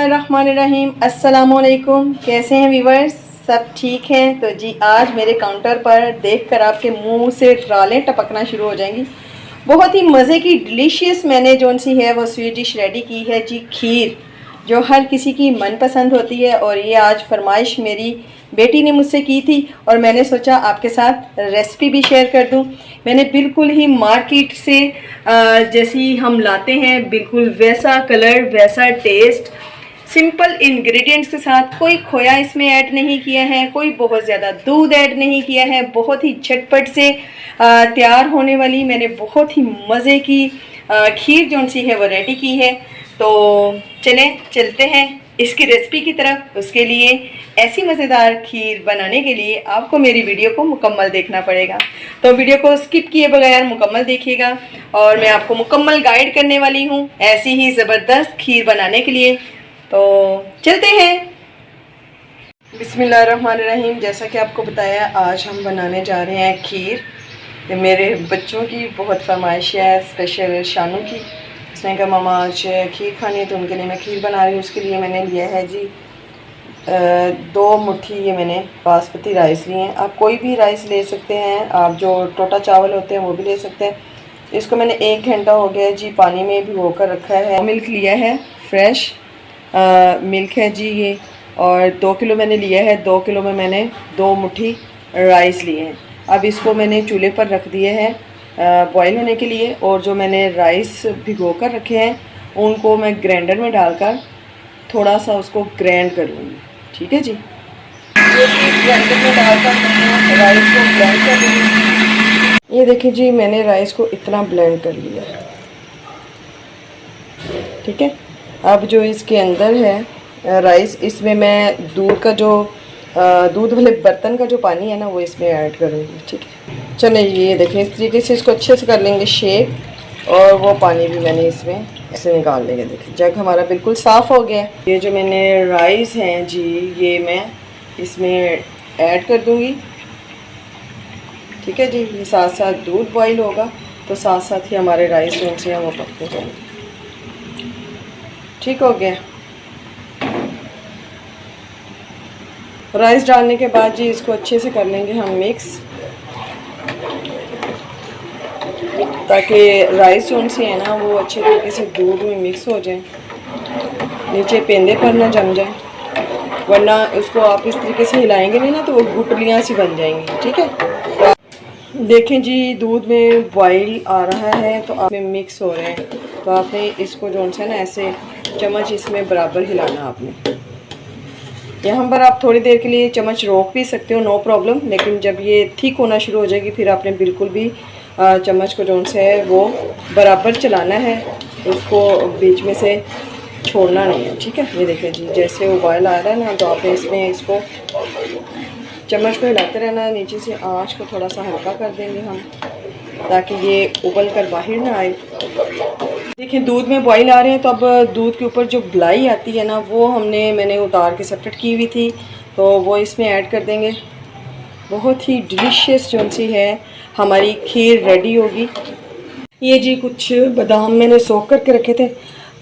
बिस्मिल्लाहिर्रहमानिर्रहीम। अस्सलामुअलैकुम। कैसे हैं व्यूवर्स? सब ठीक हैं? तो जी आज मेरे काउंटर पर देखकर आपके मुंह से रालें टपकना शुरू हो जाएंगी। बहुत ही मज़े की डिलीशियस मैंने जो सी है वो स्वीट डिश रेडी की है जी, खीर, जो हर किसी की मनपसंद होती है। और ये आज फरमाइश मेरी बेटी ने मुझसे की थी और मैंने सोचा आपके साथ रेसिपी भी शेयर कर दूं। मैंने बिल्कुल ही मार्केट से जैसी हम लाते हैं बिल्कुल वैसा कलर, वैसा टेस्ट, सिंपल इंग्रेडिएंट्स के साथ, कोई खोया इसमें ऐड नहीं किया है, कोई बहुत ज़्यादा दूध ऐड नहीं किया है। बहुत ही झटपट से तैयार होने वाली मैंने बहुत ही मज़े की खीर जो सी है वो रेडी की है। तो चलते हैं इसकी रेसिपी की तरफ। उसके लिए ऐसी मज़ेदार खीर बनाने के लिए आपको मेरी वीडियो को मुकम्मल देखना पड़ेगा। तो वीडियो को स्किप किए बगैर मुकम्मल देखिएगा और मैं आपको मुकम्मल गाइड करने वाली हूँ ऐसी ही ज़बरदस्त खीर बनाने के लिए। तो चलते हैं। बिस्मिल्लाहिर्रहमानिर्रहीम। जैसा कि आपको बताया, आज हम बनाने जा रहे हैं खीर। ये मेरे बच्चों की बहुत फरमाइश है, स्पेशल शानू की। उसने कहा मामा आज खीर खानी है, तो उनके लिए मैं खीर बना रही हूँ। उसके लिए मैंने लिया है जी 2 मुट्ठी ये मैंने बासमती राइस लिए हैं। आप कोई भी राइस ले सकते हैं, आप जो टोटा चावल होते हैं वो भी ले सकते हैं। इसको मैंने 1 घंटा हो गया जी पानी में भिगो कर रखा है। मिल्क लिया है, फ्रेश मिल्क है जी ये, और 2 किलो मैंने लिया है। 2 किलो में मैंने 2 मुट्ठी राइस लिए हैं। अब इसको मैंने चूल्हे पर रख दिए हैं बॉईल होने के लिए। और जो मैंने राइस भिगो कर रखे हैं उनको मैं ग्राइंडर में डालकर थोड़ा सा उसको ग्राइंड कर लूँगी। ठीक है जी, ये ग्राइंडर में डालकर मैंने राइस को ब्लेंड कर लूँगी। ये देखिए जी, मैंने राइस को इतना ब्लेंड कर लिया। ठीक है, अब जो इसके अंदर है राइस, इसमें मैं दूध का जो दूध वाले बर्तन का जो पानी है ना वो इसमें ऐड करूँगी। ठीक है, चलिए ये देखें, इस तरीके से इसको अच्छे से कर लेंगे शेक, और वो पानी भी मैंने इसमें ऐसे निकाल लेंगे। देखिए जग हमारा बिल्कुल साफ़ हो गया। ये जो मैंने राइस हैं जी, ये मैं इसमें ऐड कर दूँगी। ठीक है जी, ये साथ साथ दूध बॉईल होगा तो साथ साथ ही हमारे राइस जो से हैं वो पकते जाएंगे। ठीक हो गया। राइस डालने के बाद जी इसको अच्छे से कर लेंगे हम मिक्स, ताकि राइस जो से है ना वो अच्छे तरीके से दूध में मिक्स हो जाए, नीचे पेंदे पर ना जम जाए, वरना उसको आप इस तरीके से हिलाएंगे नहीं ना तो वो गुठलियाँ सी बन जाएंगी। ठीक है, तो देखें जी दूध में बॉईल आ रहा है तो आप में मिक्स हो रहे हैं, तो आपने इसको जो है ना ऐसे चम्मच इसमें बराबर हिलाना आपने। यहाँ पर आप थोड़ी देर के लिए चम्मच रोक भी सकते हो, नो प्रॉब्लम, लेकिन जब ये थिक होना शुरू हो जाएगी फिर आपने बिल्कुल भी चम्मच को जो से है वो बराबर चलाना है, उसको बीच में से छोड़ना नहीं है। ठीक है, ये देखिए जी जैसे वो बॉयल आ रहा है ना, तो आपने इसमें इसको चम्मच को हिलाते रहना। नीचे से आँच को थोड़ा सा हल्का कर देंगे हम, ताकि ये उबल कर बाहर ना आए। देखिए दूध में बॉईल आ रहे हैं, तो अब दूध के ऊपर जो बलाई आती है ना वो मैंने उतार के सेपरेट की हुई थी, तो वो इसमें ऐड कर देंगे। बहुत ही डिलीशियस जो सी है हमारी खीर रेडी होगी। ये जी कुछ बादाम मैंने सोख करके रखे थे,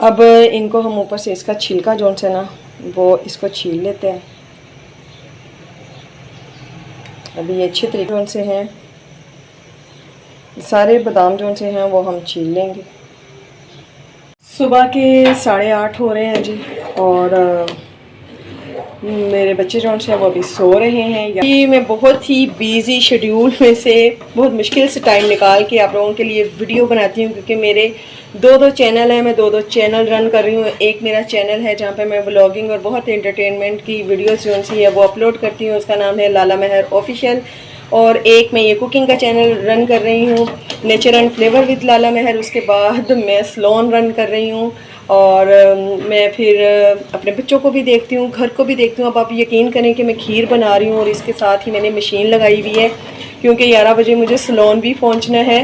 अब इनको हम ऊपर से इसका छिलका जो से ना वो इसको छील लेते हैं। अभी ये अच्छे तरीके से हैं, सारे बादाम जो से हैं वो हम छील लेंगे। सुबह के 8:30 हो रहे हैं जी, और मेरे बच्चे जो हैं वो अभी सो रहे हैं। ये मैं बहुत ही बिज़ी शेड्यूल में से बहुत मुश्किल से टाइम निकाल के आप लोगों के लिए वीडियो बनाती हूँ, क्योंकि मेरे 2 चैनल हैं, मैं 2 चैनल रन कर रही हूँ। एक मेरा चैनल है जहाँ पे मैं व्लॉगिंग और बहुत एंटरटेनमेंट की वीडियोस जो सी है वो अपलोड करती हूँ, उसका नाम है लाला महर ऑफिशियल। और एक मैं ये कुकिंग का चैनल रन कर रही हूँ, नेचर एंड फ्लेवर विद लाला महर। उसके बाद मैं सलोन रन कर रही हूँ, और मैं फिर अपने बच्चों को भी देखती हूँ, घर को भी देखती हूँ। अब आप यकीन करें कि मैं खीर बना रही हूँ और इसके साथ ही मैंने मशीन लगाई हुई है, क्योंकि 11 बजे मुझे सलोन भी पहुँचना है,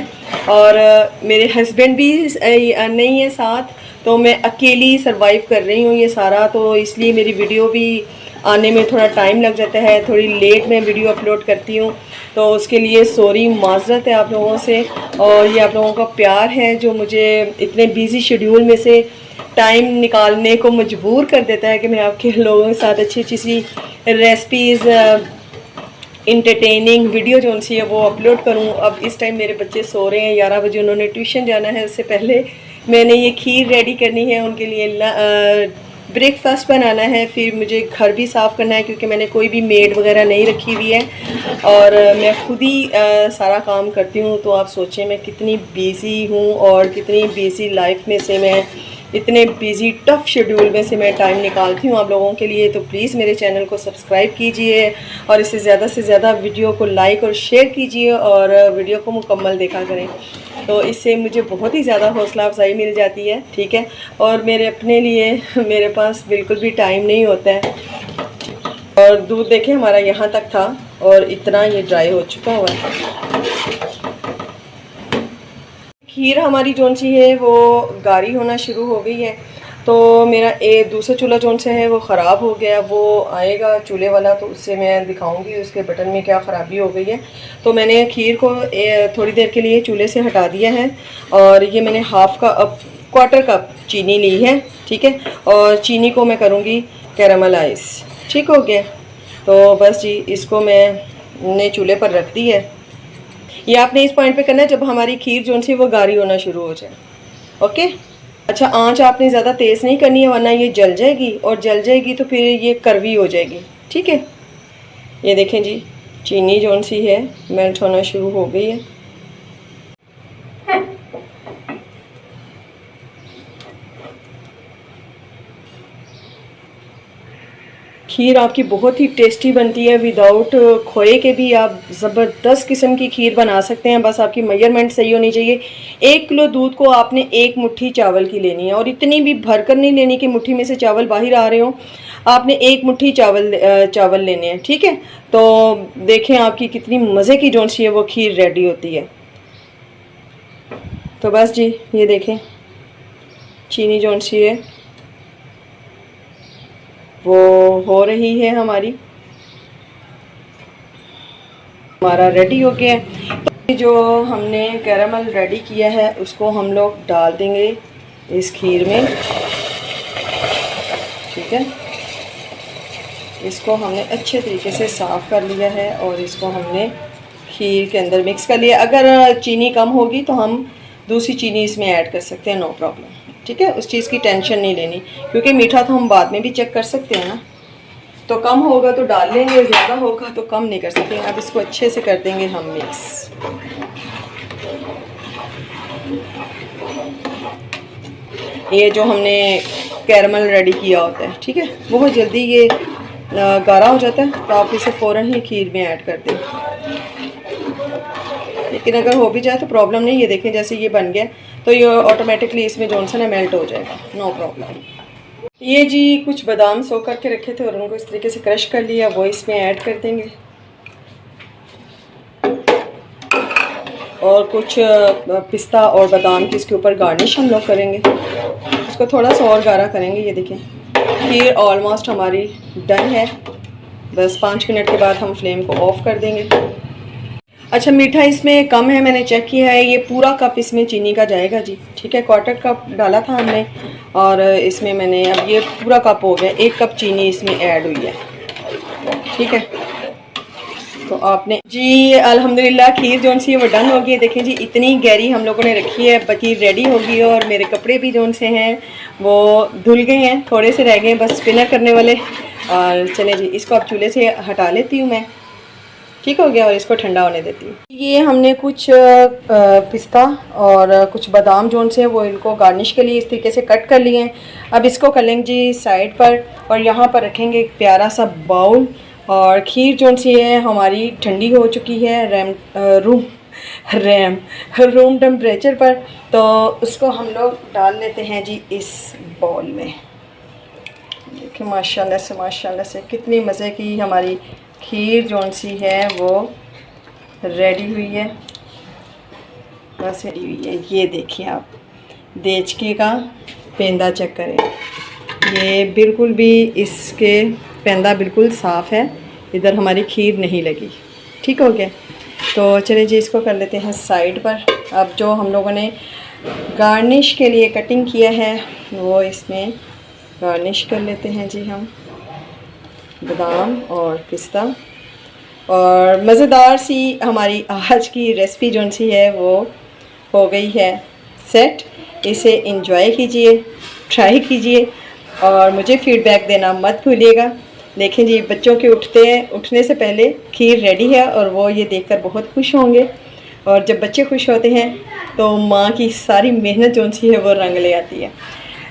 और मेरे हस्बैंड भी नहीं है साथ, तो मैं अकेली सर्वाइव कर रही हूँ ये सारा। तो इसलिए मेरी वीडियो भी आने में थोड़ा टाइम लग जाता है, थोड़ी लेट मैं वीडियो अपलोड करती हूँ, तो उसके लिए सॉरी, माजरत है आप लोगों से। और ये आप लोगों का प्यार है जो मुझे इतने बिज़ी शेड्यूल में से टाइम निकालने को मजबूर कर देता है कि मैं आपके लोगों के साथ अच्छी अच्छी सी रेसिपीज़, इंटरटेनिंग वीडियो जो सी है वो अपलोड करूं। अब इस टाइम मेरे बच्चे सो रहे हैं, 11 बजे उन्होंने ट्यूशन जाना है। उससे पहले मैंने ये खीर रेडी करनी है उनके लिए, ब्रेकफास्ट बनाना है, फिर मुझे घर भी साफ़ करना है क्योंकि मैंने कोई भी मेड वगैरह नहीं रखी हुई है और मैं खुद ही सारा काम करती हूँ। तो आप सोचें मैं कितनी बिज़ी हूँ और कितनी बिज़ी लाइफ में से मैं, इतने बिज़ी टफ़ शेड्यूल में से मैं टाइम निकालती हूँ आप लोगों के लिए। तो प्लीज़ मेरे चैनल को सब्सक्राइब कीजिए और इसे ज़्यादा से ज़्यादा वीडियो को लाइक और शेयर कीजिए और वीडियो को मुकम्मल देखा करें। तो इससे मुझे बहुत ही ज़्यादा हौसला अफजाई मिल जाती है, ठीक है। और मेरे अपने लिए मेरे पास बिल्कुल भी टाइम नहीं होता है। और दूध देखें हमारा यहाँ तक था और इतना ये ड्राई हो चुका हुआ है। खीर हमारी जौन सी है वो गाढ़ी होना शुरू हो गई है। तो मेरा दूसरा चूल्हा जौन सा है वो ख़राब हो गया, वो आएगा चूल्हे वाला तो उससे मैं दिखाऊंगी उसके बटन में क्या ख़राबी हो गई है। तो मैंने खीर को थोड़ी देर के लिए चूल्हे से हटा दिया है और ये मैंने क्वार्टर कप चीनी ली है, ठीक है। और चीनी को मैं करूँगी कैरामलाइज, ठीक हो गया। तो बस जी इसको मैंने चूल्हे पर रख दी है। ये आपने इस पॉइंट पे करना है जब हमारी खीर जो सी वो गाढ़ी होना शुरू हो जाए, ओके। अच्छा, आंच आपने ज़्यादा तेज़ नहीं करनी है वरना ये जल जाएगी और जल जाएगी तो फिर ये कड़वी हो जाएगी, ठीक है। ये देखें जी चीनी जो सी है मेल्ट होना शुरू हो गई है। खीर आपकी बहुत ही टेस्टी बनती है, विदाउट खोए के भी आप ज़बरदस्त किस्म की खीर बना सकते हैं। बस आपकी मेजरमेंट सही होनी चाहिए। 1 किलो दूध को आपने 1 मुट्ठी चावल की लेनी है और इतनी भी भरकर नहीं लेनी कि मुट्ठी में से चावल बाहर आ रहे हो। आपने 1 मुट्ठी चावल लेने हैं, ठीक है। तो देखें आपकी कितनी मज़े की जौन सी है वो खीर रेडी होती है। तो बस जी ये देखें चीनी जौन सी है वो हो रही है हमारी, हमारा रेडी हो गया है। तो जो हमने कैरामल रेडी किया है उसको हम लोग डाल देंगे इस खीर में, ठीक है। इसको हमने अच्छे तरीके से साफ़ कर लिया है और इसको हमने खीर के अंदर मिक्स कर लिया। अगर चीनी कम होगी तो हम दूसरी चीनी इसमें ऐड कर सकते हैं, नो प्रॉब्लम, ठीक है। उस चीज़ की टेंशन नहीं लेनी क्योंकि मीठा तो हम बाद में भी चेक कर सकते हैं ना। तो कम होगा तो डाल लेंगे, ज़्यादा होगा तो कम नहीं कर सकते। अब इसको अच्छे से कर देंगे हम मिक्स। ये जो हमने कैरमल रेडी किया होता है, ठीक है, बहुत जल्दी ये गाढ़ा हो जाता है तो आप इसे फ़ौरन ही खीर में ऐड कर दें। लेकिन अगर हो भी जाए तो प्रॉब्लम नहीं। ये देखें जैसे ये बन गया तो ये ऑटोमेटिकली इसमें जौन सा ना मेल्ट हो जाएगा, नो प्रॉब्लम। ये जी कुछ बादाम सो करके रखे थे और उनको इस तरीके से क्रश कर लिया, वो इसमें ऐड कर देंगे। और कुछ पिस्ता और बादाम की इसके ऊपर गार्निश हम लोग करेंगे। इसको थोड़ा सा और गाढ़ा करेंगे। ये देखें खीर ऑलमोस्ट हमारी डन है। बस 5 मिनट के बाद हम फ्लेम को ऑफ़ कर देंगे। अच्छा, मीठा इसमें कम है, मैंने चेक किया है। ये पूरा कप इसमें चीनी का जाएगा जी, ठीक है। क्वार्टर कप डाला था हमने और इसमें मैंने अब ये पूरा कप हो गया, 1 कप चीनी इसमें ऐड हुई है, ठीक है। तो आपने जी अल्हम्दुलिल्लाह खीर जौन सी है वो डन हो गई है। देखें जी इतनी गहरी हम लोगों ने रखी है, खीर रेडी हो गई है। और मेरे कपड़े भी जौन से हैं वो धुल गए हैं, थोड़े से रह गए बस स्पिनर करने वाले। और चले जी इसको अब चूल्हे से हटा लेती हूँ मैं, ठीक हो गया, और इसको ठंडा होने देती हूँ। ये हमने कुछ पिस्ता और कुछ बादाम जौन से वो इनको गार्निश के लिए इस तरीके से कट कर लिए हैं। अब इसको कर लेंगे जी साइड पर और यहाँ पर रखेंगे एक प्यारा सा बाउल। और खीर जौन सी है हमारी ठंडी हो चुकी है रूम टेम्परेचर पर। तो उसको हम लोग डाल लेते हैं जी इस बाउल में। देखिए माशाल्लाह से कितनी मज़े की हमारी खीर जौन सी है वो रेडी हुई है, बस रेडी हुई है। ये देखिए आप देचके का पेंदा चेक करें, ये बिल्कुल भी इसके पेंदा बिल्कुल साफ़ है, इधर हमारी खीर नहीं लगी, ठीक हो गया। तो चलिए जी इसको कर लेते हैं साइड पर। अब जो हम लोगों ने गार्निश के लिए कटिंग किया है वो इसमें गार्निश कर लेते हैं जी हम, बादाम और पिस्ता। और मज़ेदार सी हमारी आज की रेसिपी जो सी है वो हो गई है सेट। इसे इंजॉय कीजिए, ट्राई कीजिए और मुझे फ़ीडबैक देना मत भूलिएगा। देखें जी, बच्चों के उठने से पहले खीर रेडी है और वो ये देखकर बहुत खुश होंगे। और जब बच्चे खुश होते हैं तो माँ की सारी मेहनत जो सी है वो रंग ले आती है।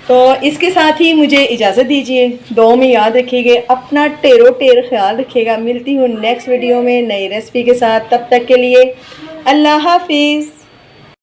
तो इसके साथ ही मुझे इजाज़त दीजिए। दुआ में याद रखिएगा, अपना ढेरों ढेर ख्याल रखिएगा। मिलती हूँ नेक्स्ट वीडियो में नई रेसिपी के साथ। तब तक के लिए अल्लाह हाफिज़।